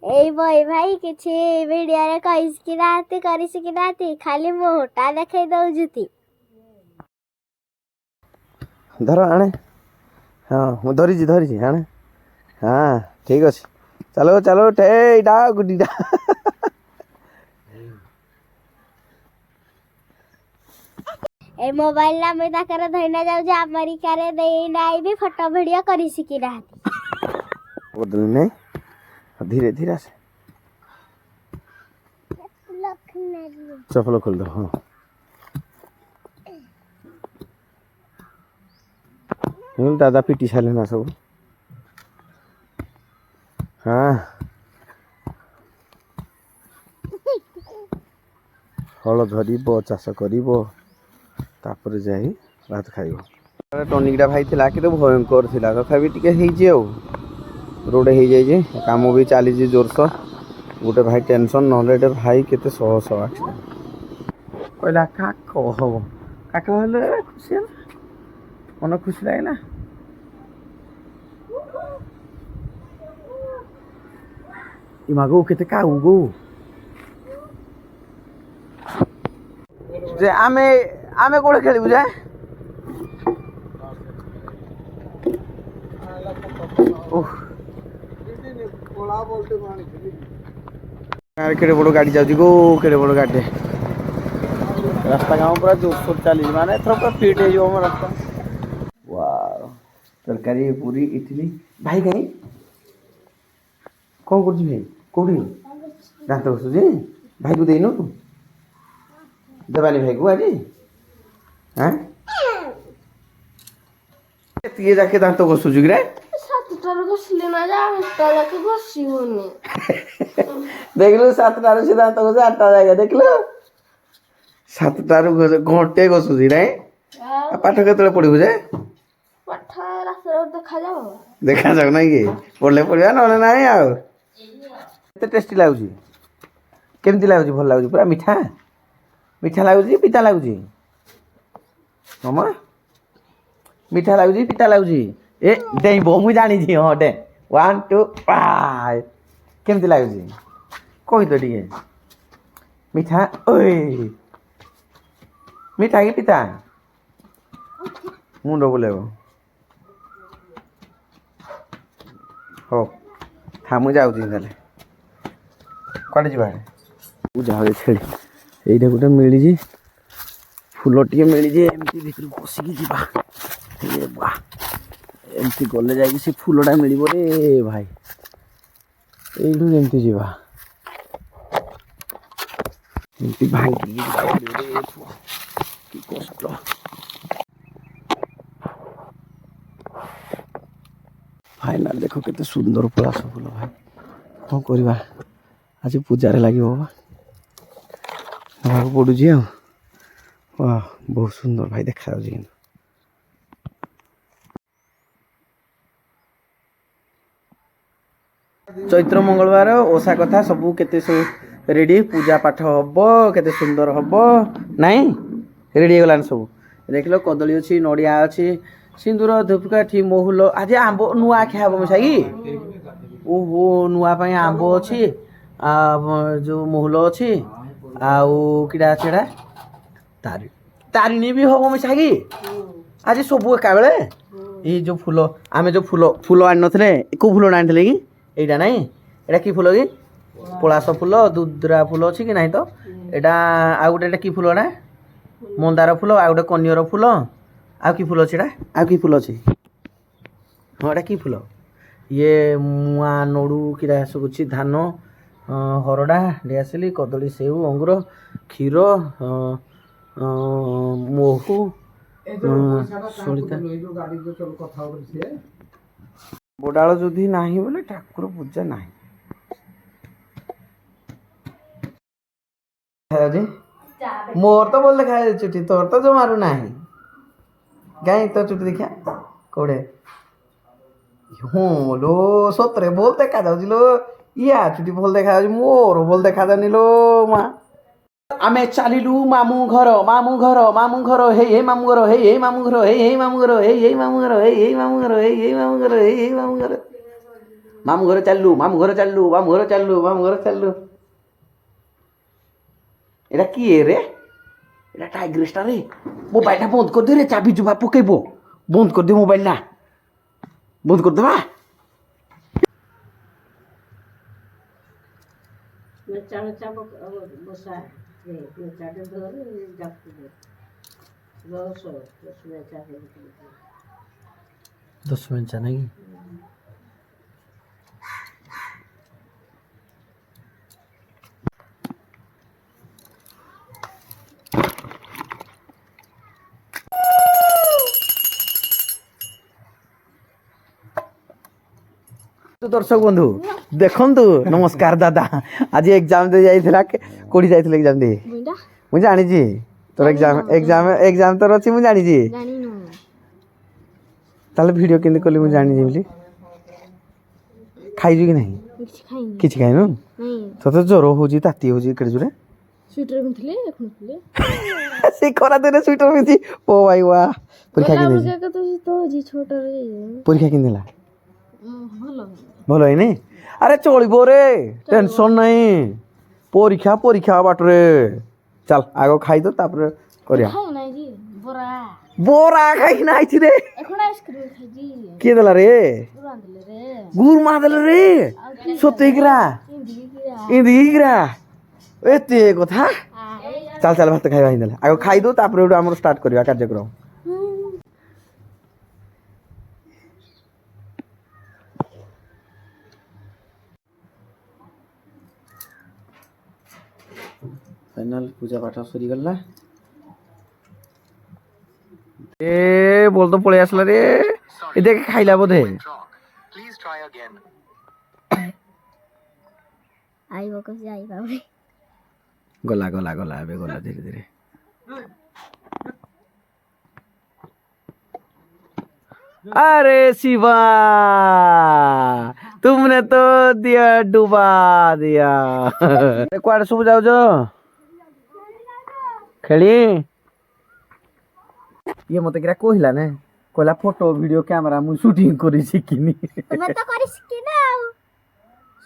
एई बई भाई किछि वीडियो रे कहिस कि नाती करिस कि नाती खाली मोटा देखाई दउजुती। धर आने हाँ मु धरी आने हाँ ठीक अच्छे चलो चलो ठेडा गुडीडा ए मोबाइल ना मैं ताकर धइना जाउ जे अमेरिका रे देई नाई भी फोटो वीडियो करिस कि नाती बदल नहीं धीरे धीरे से चप्पल खोल दो हाँ दादा पिटी सारे ना सब हाँ हल धर चाष कर जाई भात खाइब टनिकटा भाई थिला कि तो भयंकर थिला तथापि टिके रोड हो जाए काम भी चली जोरसोर गोटे भाई टेंशन ना भाई केते शह शह एक्सीडेंट कहला काक हम काक हेल्ले खुशी मन खुशी लगे इमागो केते काऊ गो जे आमे आमे कोड़े खेलबु जे ओह केड़े बड़ गाड़ी जाउची गो केड़े बड़ गाड़ी रास्ता गाँव पूरा जोरसोर चली माने थोड़ा पूरा फिट हो जो रास्ता वाह तरकारी पूरी इडली भाई कहीं कौन कर भाई कौटी दांत घसुची भाई को देनु देवानी भाई को आज हाँ ये जाके दांत घसुची रे देखलु 7टार से दांत घसे 8टा जाएगा देखलु 7टार घंटे घसुची रे पाठ केतले पढ़िबु जे पाठ रास्ता देखा जाऊ ना कि पढ़ले पढ़िया ना ना आ टेस्टी लगुच केमती लगुच भल लगुच पूरा मीठा मीठा लगुच पिता लगुच मामा मीठा लगुच पिता लगुच ए डेब मुझे जानी हाँ डे 1 2 5 केमती लगुच कही तो टे मीठा ओए मीठा कि पिता मुंड बुलेब हो था मुझे जाऊँ कड़े जा छेड़ी यहीटा गोटे मिली फुल टे मिली एमती भर पशिकी जा एमती गले जा फुलटा मिल रे भाई यू जा भाई कष्ट फाइनाल देखो केते सुंदर पलाश फूल भाई कौन करवा आज पूजार लगे पड़ुची वाह बहुत सुंदर भाई देखा चैत्र मंगलवार ओषा कथा सबू केते सब रेडी पूजा पाठ हम केते सुंदर हम नाई रेडी गलान सब देख लो कदली अच्छी नड़िया अच्छी सिंदूर धूपकाठी महुल आज आंब नुआ खाब मिसाई ओहो नुआ आंब अच्छी जो महुल अच्छी आउ किड़ा छेड़ा तारिणी भी हम मिसाई आज सब एका बेले ये जो फूल आम जो फूल फूल आनी थे कौ फूल आनी कि यहाँ ना यहाँ कि फूल कि पलाश फूल दुद्रा फूल अच्छी कि ना तो यहाँ आउ गोटे कि फूल ना मंदार फूल आउ गोटे कनियर फूल आउ कि फूल अच्छे आउ कि फूल अच्छे हाँ एटा कि फूल ये मुआ नड़ू किरा सब अच्छी धान हरड़ा डियासिली कदली सेऊ अंगूर क्षीर महू बोडाल जुदी नाही बोले ठाकुर पूजा नाही मोर तो बोल देखा चुटी तोर तो जो मारू नाही गाय तो चुटी देखा कोड़े हाँ लो सतरे बोल देखा जाऊँ लो या चुटी बोल देखा जाऊँ मोर बोल देखा जानी लो माँ आमे चलिलु मामू घर हे मामू घर हे मामू घर हे मामू घर हे मामू घर हे मामू घर हे मामू घर हे मामू घर ମାମୁଁ ଘର ଚାଲିଲୁ ମାମୁଁ ଘର ଚାଲିଲୁ ମାମୁଁ ଘର ଚାଲିଲୁ ମାମୁଁ ଘର ଚାଲିଲୁ। ଏଇଟା କିଏ ରେ? ଏଇଟା ଟାଇଗ୍ରେସଟା ରେ। ମୋବାଇଲଟା ବନ୍ଦ କରିଦିଅ ରେ, ଚାବି ଚୁପା ପକେଇବ। ବନ୍ଦ କରିଦିଅ ମୋବାଇଲଟା, ବନ୍ଦ କରିଦେବା। ଦଶ ମିନିଟ୍ ନାଇଁ ଦର୍ଶକ ବନ୍ଧୁ ଦେଖନ୍ତୁ, ନମସ୍କାର ଦାଦା। ଆଜି ଏକ୍ଜାମ ଦେଇ ଯାଇଥିଲା, କୋଉଠି ଯାଇଥିଲେ ଏକ୍ଜାମ ଦେଇ? ମୁଁ ଜାଣିଛି ତୋର ଏକ୍ଜାମ ତୋର ଅଛି, ମୁଁ ଜାଣିଛି। ତାହେଲେ ଭିଡ଼ିଓ କେମିତି କଲି ମୁଁ ଜାଣିଛି ବୋଲି। ଖାଇଛୁ କି ନାହିଁ? କିଛି ଖାଇନୁ? ତତେ ଜ୍ୱର ହଉଛି, ତାତି ହଉଛି କେଡ଼େ ଜୋରେ? ସେ ଖରା ଦିନେ ସ୍ୱିଟର ପିନ୍ଧି ଓ ଭାଇ ୱା। ପରୀକ୍ଷା କେମିତି ହେଲା? ଭଲ ହେଇନି? ଆରେ ଚଳିବ ରେ, ଟେନସନ ନାହିଁ। ପରୀକ୍ଷା ପରୀକ୍ଷା ବାଟରେ ଚାଲ, ଆଗ ଖାଇଦ ତାପରେ କରିବା। ବରା ଖାଇକିନା ଆଇଛି ରେ। କିଏ ଦେଲା ରେ? ଗୁରୁମା ଦେଲେ ରେ। ସତେଇକିରା ଇନ୍ଦିକିରା ଏତେ କଥା। ଚାଲ ଚାଲ ଭାତ ଖାଇବା ହେଇଗଲା, ଆଗ ଖାଇଦଉ ତାପରେ ଗୋଟେ ଆମର ଷ୍ଟାର୍ଟ କରିବା କାର୍ଯ୍ୟକ୍ରମ। फाइनाल पूजा पाठ सरीगला। ए बोल तो पळेई आसला रे, ए देख खाइला बोधे। आइबो को जाई बाबे। गला गला गला अबे गला धीरे धीरे। अरे शिवा, तुमने तो दिया डुबा दिया। कुआडे सब जाओ जो खेली? ये मते किरा कहला ने, कहला फोटो वीडियो कैमरा मु शूटिंग करी शिखिनी। तुमे तो करी शिखिना।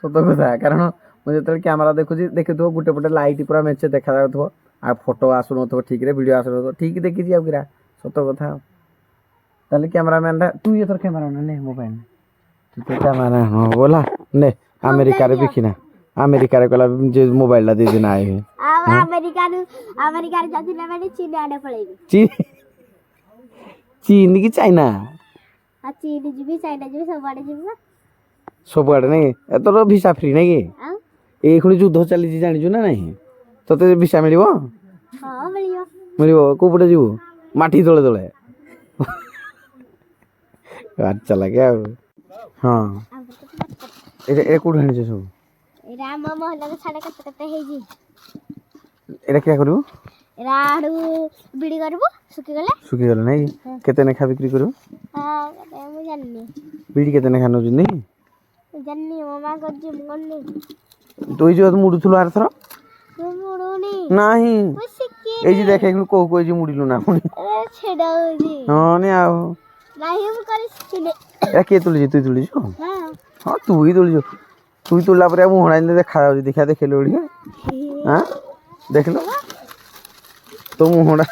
सत कथा, कारण मुझे तो कैमरा देखुची देखिथो गुटे पटे लाइट पूरा मेचे देखा जाउथो, आ फोटो आसु नथो ठीक रे, वीडियो आसु नथो ठीक, देखि जी आ किरा सत कथा। ताले कैमरामैन तू ये थोर कैमरामैन ने मोबाइल तू तो कैमरा हो बोला ने अमेरिका रे बिखिना, अमेरिका रे कला जे मोबाइल ला दे दिन आए है। अमेरिका रे जदी ना मैंने चीन आडे पळेबी। चीन की चाइना? आ चीन जीबी, चाइना जीबी, सब आडे जीबी ना। सब आडे नहीं ए तोर वीसा फ्री नहीं के? ए खुनी युद्ध चली जी जानि छु ना नहीं? तते वीसा मिलिबो? हां मिलिबो। मिलिबो को पटे जीवो? माटी तळे तळे। अच्छा लगे आ। हां ए कोड हनी जे सब? ए राम मोहल्ला के साडे कते कते हे जी। एरा क्या करू? एरा आडू बिडी करबो, सुखी गले नहीं? केते ने खा बिक्री करू? हां मु जाननी। बिडी केते ने खानो जनी? जाननी मामा को जी मुन्नी। तोई जो मुडु थुलो आर थरो? तू मुडुनी नहीं। मु सिकी ए जी देखे को जी मुडिलु ना पुनी। ए छेडा हो जी। हां ने आओ नहीं हम करी सिकिले। ए के तुली तू तुली जो? हां हां तू ही तुली जो। तू तुला पर मु हणाई ने देखा जाउ, देखा देखले ओडी। हां देख लो तो मु हणा।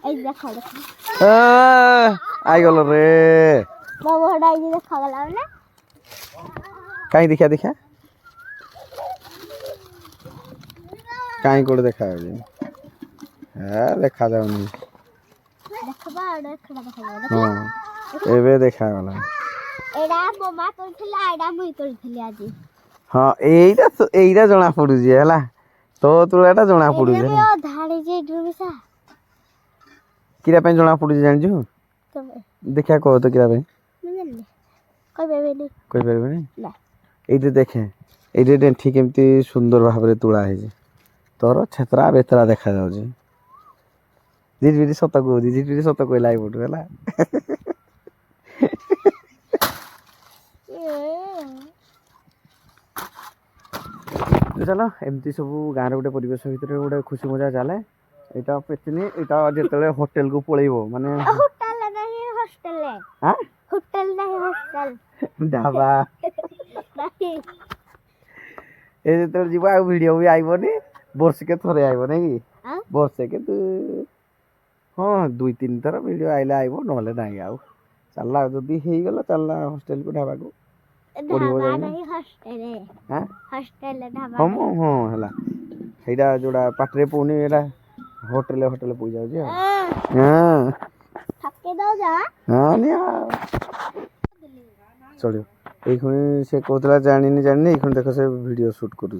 ए देखा देखा आई गलो रे। मो हडाई जी देखा गला ना काई देखा देखा काई कोड देखा जे हां देखा जाउनी। देखबा देखड़ा देखा हां एबे देखा गला। एडा मम्मा करथिला, एडा मुई करथिली आजी। हां एइरा जणा पडु जे हला, तो तुलाटा जणा पडु जे। ए धाडी जे ड्रुमिसा किरा पे जणा पडु जे जानि छु? तबे देखा को तो किरा पे? मैं जानले कोई बेबे नहीं, कोई बेबे नहीं ना। एइदे देखे एइदे डेंठी केमती सुंदर भाबरे तुळा हे जे, तोर छेत्रा बेतरा देखा जाउ जे। जिजबिरी सत को जिजबिरी सत को लाई पडु हला। चलो एमती सब गाँव गोटे परिवेश भितर गोटे खुशी मजा चले। एटा पेचनी एटा जेतले होटल को पळेइबो माने होटल नहीं हॉस्टल है। हां होटल हॉस्टल नहीं हॉस्टल ढाबा नहीं ए तो जीवा वीडियो भी आइबनी वर्ष के थरे आइब नै कि हाँ? वर्ष के तू हाँ 2-3 थर वीडियो आइले आइब नहले नाही आउ चलला जदी हेई गेला चलला हॉस्टल को ढाबा को ढाबा नहीं हॉस्टल है हां हॉस्टल है ढाबा हम हां हला हेडा जोडा पाटरे पुनी एडा होटल होटल पई जाउ जे हां थके दो जा हां नि चलो एखुनी से कहतला जानिनी एखुनी देख से वीडियो शूट करू